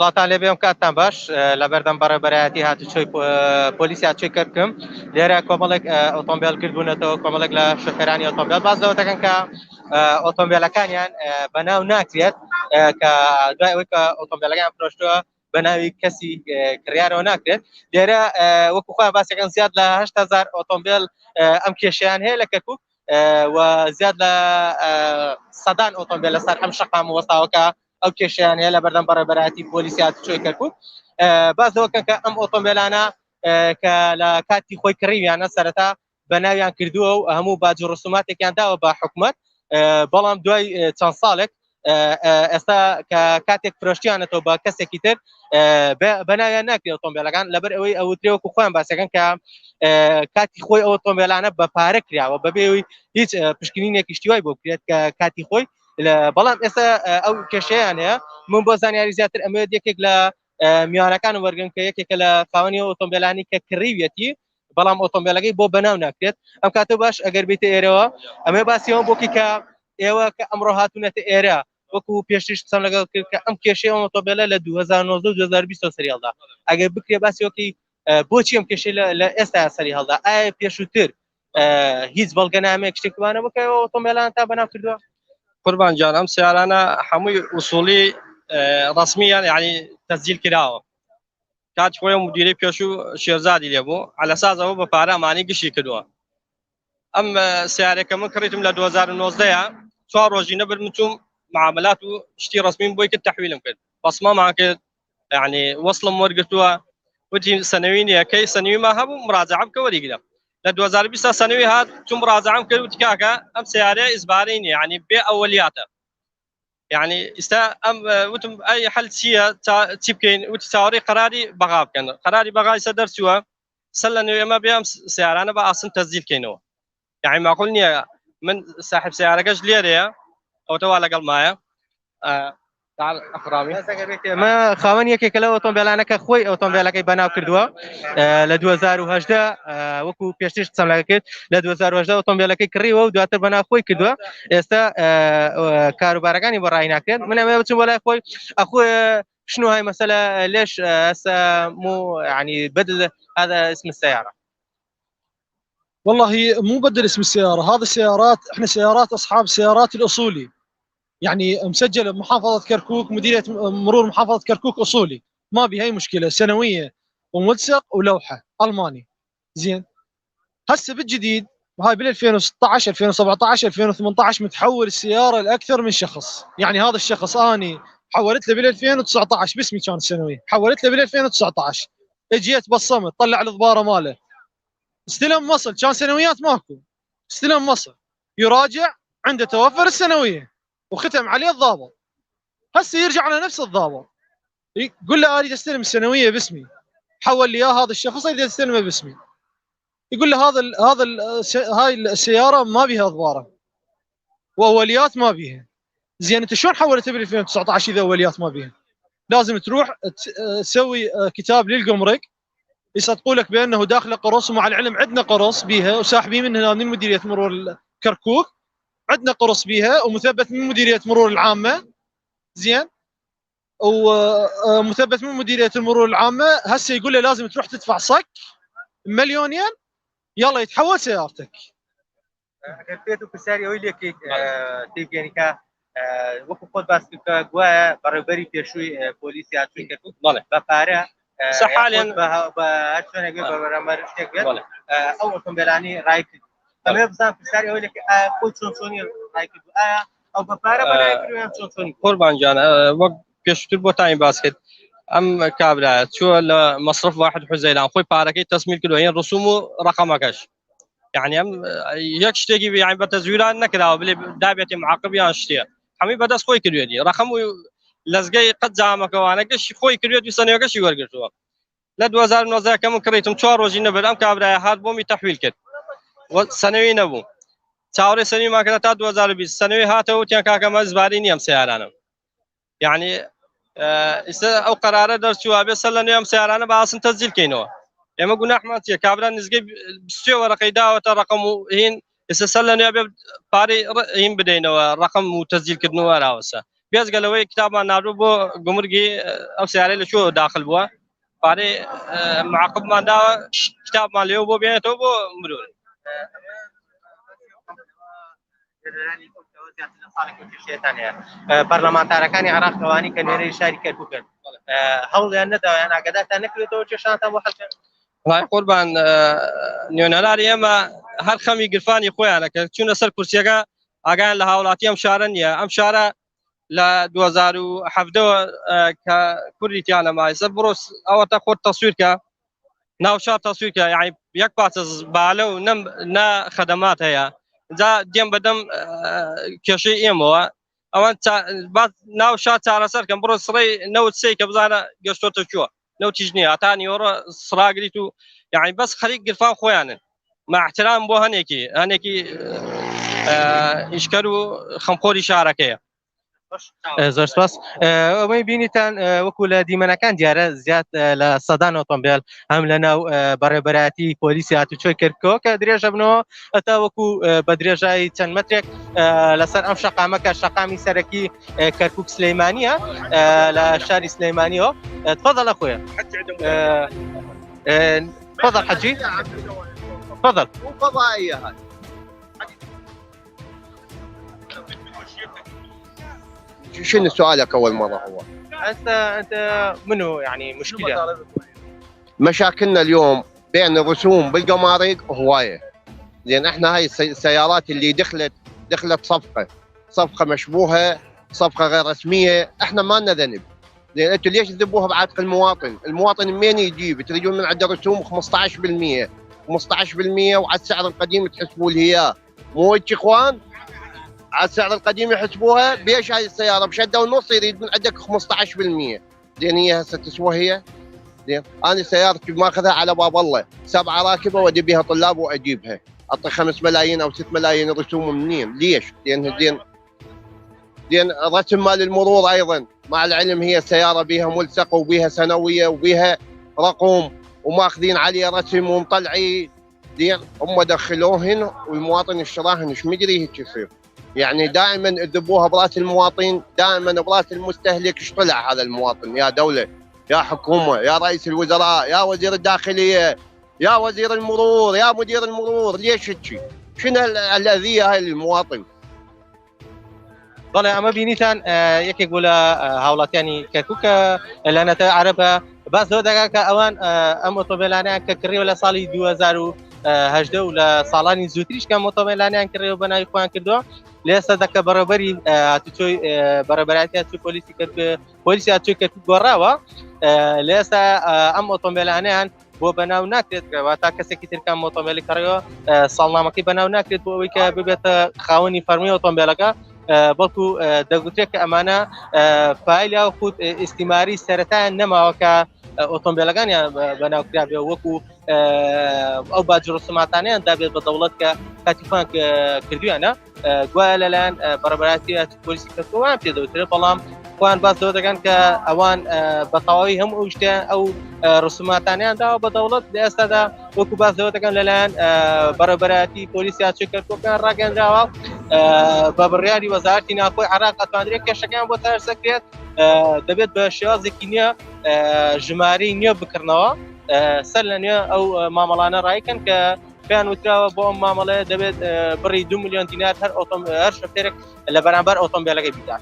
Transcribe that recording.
سڵاتان لێبێ ئەم کاتتان باش لەبەردەم بەڕێبەرایەتی هاتوچۆی پۆلیسی هاتوچۆی کەرکم لێرە کۆمەڵێک ئۆتۆمبیل کردبوونەتەوە کۆمەڵێک لە شۆفێرانی ئۆتۆمبیل باز لەوە دەکەن کە ئۆتۆمبیلەکانیان بەناو ناکرێت کە دوای ئەوەی کە ئۆتۆمبیلەکان فرۆشتووە بەناوی کەسی کڕیارەوە ناکرێت لێرە وەکو خۆیان باسەکەن زیاد لە 8,000 ئۆتۆمبیل ئەم کێشیان هەیە لە کەرکووک و زیاد لە سەدان ئۆتۆمبیل لەسەر ئەم شەقام وەستاوەکە ئەو کێشیان هەیە لە بەردەم بەڕێبەرایەتی پۆلیسی هاتوچۆی کەرکووک باز لەوەکەن کە ئەم ئۆتۆمبیلانە کە لە کاتی خۆی کڕیویانە سەرەتا بەناویان کردووە و هەموو باج و ڕسوماتێکیان داوە بە حکوومەت بەڵام دوای چەند ساڵێک ئێستا کە کاتێک فرۆشتیانەتەوە بە کەسێکی تر بەناویان ناکرێت ئۆتۆمبیلەکان لەبەر ئەوەی ئەوترێوەکو خۆیان باسەکەن کە کاتی خۆی ئەو ئۆتۆمبیلانە بە پارە کراوە بەبێەوەی هیچ پشکنینێکی شتیوای بۆ بکرێت کە کاتی خۆی بەڵام ئێستا ئەو کێشەیان هەیە من بۆ زانیاری زیاتر ئەمە یەکێک لە میوانەکان وەرگن کە یەکێکە لە خاوەنی ئۆتۆمبیلانی کە کڕیویەتی بەڵام ئۆتۆمبیلەکەی بۆ بەناو ناکرێت ئەم کاتە باش ئەگەر بێتە ئێرەوە ئەمە باسیەوە بۆکی کە ئێوە کە ئەمڕۆ هاتوونەتە ئێرە وەکو پێشتیش قسەم لەگەڵ کرد کە ئەم کێشەی ئۆتۆمبیلە لە 2019 و 2020 سەری هەڵدا ئەگەر بکرێ باسیەوەکی بۆچی ئەم کێشەی لە ئێستا سەری هەڵدا ئایا پێشووتر هیچ بەڵگەنامەیەک شتێکوانە بکەوە ئۆتۆمبیلان تا بەناو کردووە قربان جان ام سيارana حموي اصولي رسميا يعني تسجيل كراوه كات شويه مديري بيشو شيرزادي ليبو على اساس هو بفارا ماني قشي كدوا ام سياره كم كريتم ل 2019 صار روجينا بالمتوم معاملات وشتي رسمي بويك التحويل ممكن بس ما معك يعني وصل مرقتوا وتي سنوين يا كي سنوي ما هب مراجعه بكوري كده ل 2020 سنوي هات ثم مراجعه كل وتكاكا ام سياره اسبارين يعني باولياته يعني استا ام وتم اي حل سيا تبكين وتساوري قراري بغاب كان قراري بغا يصدر سوا سلني ما بيام سياره انا بقى اصلا تسجيل كينو يعني ما قلني من صاحب سياره كاش ليريا او توالى قال معايا تعال اخرامي ما خاوەن یەکێکە لە ئۆتۆمبیلانەکە خۆی ئۆتۆمبیلەکەی بەناو کردووە لە 2010 وەکو پێشتر قسەم لەگەڵ کرد لە 2010 ئۆتۆمبیلەکەی کڕیوە و دواتر بەناو خۆی کردووە ئێستا کاروبارەکانی بۆ ڕای ناکرێت من ئەمە بچم بۆ لای خۆی اخوي شنو هاي مسألة ليش هسه مو يعني بدل هذا اسم السيارة؟ والله مو بدل اسم السيارة، هذه السيارات احنا سيارات اصحاب السيارات الاصولي، يعني مسجل بمحافظة كركوك، مديرية مرور محافظة كركوك اصولي، ما بها اي مشكلة، سنوية وملصق ولوحة الماني. زين هسه بالجديد وهاي بال 2016 2017 2018 متحول السيارة لاكثر من شخص، يعني هذا الشخص اني حولت له بال 2019 باسمي كان السنوية، حولت له بال 2019 اجيت بصمت طلع الضبارة ماله استلم مصل كان سنويات ماكو، استلم مصل يراجع عنده توفر السنويه وختم عليه الضابط، هسه يرجع على نفس الضابط يقول له اريد استلم السنويه باسمي، حول لي اياه هذا الشخص اريد استلمه باسمي، يقول له هاي السياره ما بيها ضباره واوليات ما بيها. زين انت شلون حولتها بال 2019 اذا اوليات ما بيها؟ لازم تروح تسوي كتاب للجمرك يصدقوا لك بانه داخله قرص، ومع العلم عندنا قرص بيها وساحبين من هنا من مديريه مرور كركوك، عندنا قرص بيها ومثبت من مديريه مرور العامه. زين ومثبت من مديريه المرور العامه، هسه يقول له لازم تروح تدفع صك مليونين يلا يتحول سيارتك. اگر تو سری اولی که تیگنی که وقت خود باز که گواه برابری پیشوی پلیسی هاتون کردن با پاره صح حاليا بهاتشون يجيب برامج تقبل أو أوتومبيلاني رايك أما بزاف في السريع يقول لك كل شوني رايك أو بفارة ولا يكرهون شوني قربان جانا وقت بيشتر بوتاين باسكت أم كابلا شو مصرف واحد حزيلان خوي باركي تسميل كلوين رسومه رقمكش يعني أم يكشتكي يعني بتزويران نكلا بلي دابيتي معاقب يانشتيا حمي بدس خوي كلويدي رقمه لزقي قد زعمك وانا قش خوي كريت بسنه قش ورقتوا لا 2019 كم كريتم 4 روزين بدم كابرا هاد بومي تحويل كد سنوي نبو تصوري سنوي ما كانت 2020 سنوي هاتو تيان كاكا مزبارين يم سيارانا يعني او قرار درسوا بسلن يم سيارانا باصن تسجيل كينو لما قلنا احمد يا كابرا نزقي بستوى ورقه داوه رقم هين سلن يا باري هين بدينا رقم وتسجيل كدنو راوسه بێزگەلەوەی کتابمان نردوو بۆ گمرگی ئەو سیارەی لە شو داخل بووە پارەی معاقبمان داوە کتابمان لێەوە بۆ بێنێتەوە بۆ مرور پەرلەمانتارەکانی عێراق ئەوانی کە نوێنەری شاری کەرکووکن هەوڵیان نەداوایان ئاگادارتان نەکرێتەوە کێشانتان بۆ حەلکردن ڕای قوربان نوێنەراری ئێمە هەر خەمی گرفانی خۆیانە کە چوونە سەر کورسیەکە ئاگایان لە هاوڵاتی ئەم شارە نییە ئەم شارە لە 2017 کە کوردیتیانە مایسەر بڕۆ ئەوەتە خۆت تەسویرکە ناو شار تەسویرکە یعنی یەک پارچە بالە و نە خەدەمات هەیە جا دێم بەدەم کێشەی ئێمەوە ئەوان ناو شار چارەسەرکەم بڕۆ سڕی نەوت سێ کە بزانە گەشتۆتە چووە نەوتیش نییە هەتا نیوەڕە سڕاگریت و یعنی بەس خەریک گرفان خۆیانن مع احترام بۆ هەنێکی ئیشکەر و خەمخۆری شارەکەیە زۆر سپاس ئەوەی بینیتان وەکو لە دیمەنەکان دیارە زیاد لە سەدان ئۆتۆمبیل هەم لە ناو بەڕێبەرایەتی پۆلیسی هاتوچۆی کەرکووک کە درێژە بنەوە ئەتا وەکو بە درێژایی چەند مەترێک لەسەر ئەم شەقامەکە شەقامی سەرەکی کەرکووک سلەیمانیە لە شاری سلەیمانیەوە تفضل أخويا تفضل حجي تفضل مو فضائيه هذه شنو سؤالك اول مره هو؟ انت منو يعني مشكله؟ مشاكلنا اليوم بين الرسوم بالقمارق هوايه لان احنا هاي السيارات اللي دخلت صفقه مشبوهه صفقه غير رسميه احنا ما لنا ذنب لان انتم ليش تذبوها بعاتق المواطن منين يجيب؟ تريدون من عنده رسوم 15% وعلى السعر القديم تحسبوا لي اياه مو هيك اخوان؟ على السعر القديم يحسبوها بيش هاي السياره بشده ونص يريد من عندك 15% لان هي هسه تسوى هي زين انا سيارتي ماخذها على باب الله 7 راكبه وادي بها طلاب واجيبها اعطي 5 ملايين او 6 ملايين رسوم منين؟ ليش؟ لان زين رسم مال المرور ايضا مع العلم هي سياره بها ملصقه وبها سنويه وبها رقم وماخذين عليه رسم ومطلعين زين هم دخلوهن والمواطن اشتراهن ايش مدري هيك يصير يعني دائما يذبوها براس المواطن دائما براس المستهلك ايش طلع هذا المواطن يا دوله يا حكومه يا رئيس الوزراء يا وزير الداخليه يا وزير المرور يا مدير المرور ليش هيك؟ شنو الاذيه هاي للمواطن؟ بەڵێ ئەمە بینیتان یەکێک بوو لە هاوڵاتیانی کەرکووکە لەنەتە عەرەبە باس لەوە دەکا کە ئەوان ئەم ئۆتۆمبیلانیان کە کڕیوە لە ساڵی 2018 و لە ساڵانی زووتریش کە ئۆتۆمبیلانیان کڕیوە بە ناوی خۆیان کردووە لە ئێستا دەکە بەڕێوەبەری هاتوچۆی بەڕێبەرایەتی هاتوچۆی پۆلیسی هاتوچۆی کەرکووک گۆڕاوە لە ئێستا ئەم ئۆتۆمبیلانیان بۆ بەناو ناکرێت تا کەسێکی ترکان ئۆتۆمبیلی کڕیەوە ساڵنامەکەی بەناو ناکرێت بۆ ئەوەی کە ببێتە خاوەنی فەرمی ئۆتۆمبیلەکە بەڵکو دەگوترێت کە ئەمانە فایلیا و خود ئیستیماری سەرەتایان نەماوەکە ئۆتۆمبیلەکانیان بەناوکرابێ وەکو ئەو باجڕسوماتانیان دابێت بە دەوڵەت کە کاتی خۆیان کردویانە گوایە لەلایەن بەڕێبەرایەتی پۆلیسی کەرکووکیان پێدەوترێت بەڵام خۆیان باس لەوە دەکەن کە ئەوان بە تەواوی هەموو ئەو شتیان ئەو ڕسوماتانیان داوە بە دەوڵەت لە ئێستادا وەکو باس لەوە دەکەن لەلایەن بەڕێبەرایەتی پۆلیسی هاتوچۆی کەرکووکیان ڕاگەاندراوە بە بڕیاری وەزارەتی ناوخۆی عێراق ئەتوانرێت کێشەکەیان بۆ تەرسەکرێت دەبێت بە شێوازێکی نییە ژمارەی نییە بکردنەوە سەر لە نوێ ئەو مامەڵانە ڕایکەن کە پێیان وتراوە بۆ ئەم مامەڵەیە دەبێت بڕی 2 ملیۆن دینار هەر شۆفێرێک لە بەرامبەر ئۆتۆمبیلەکەی بیدات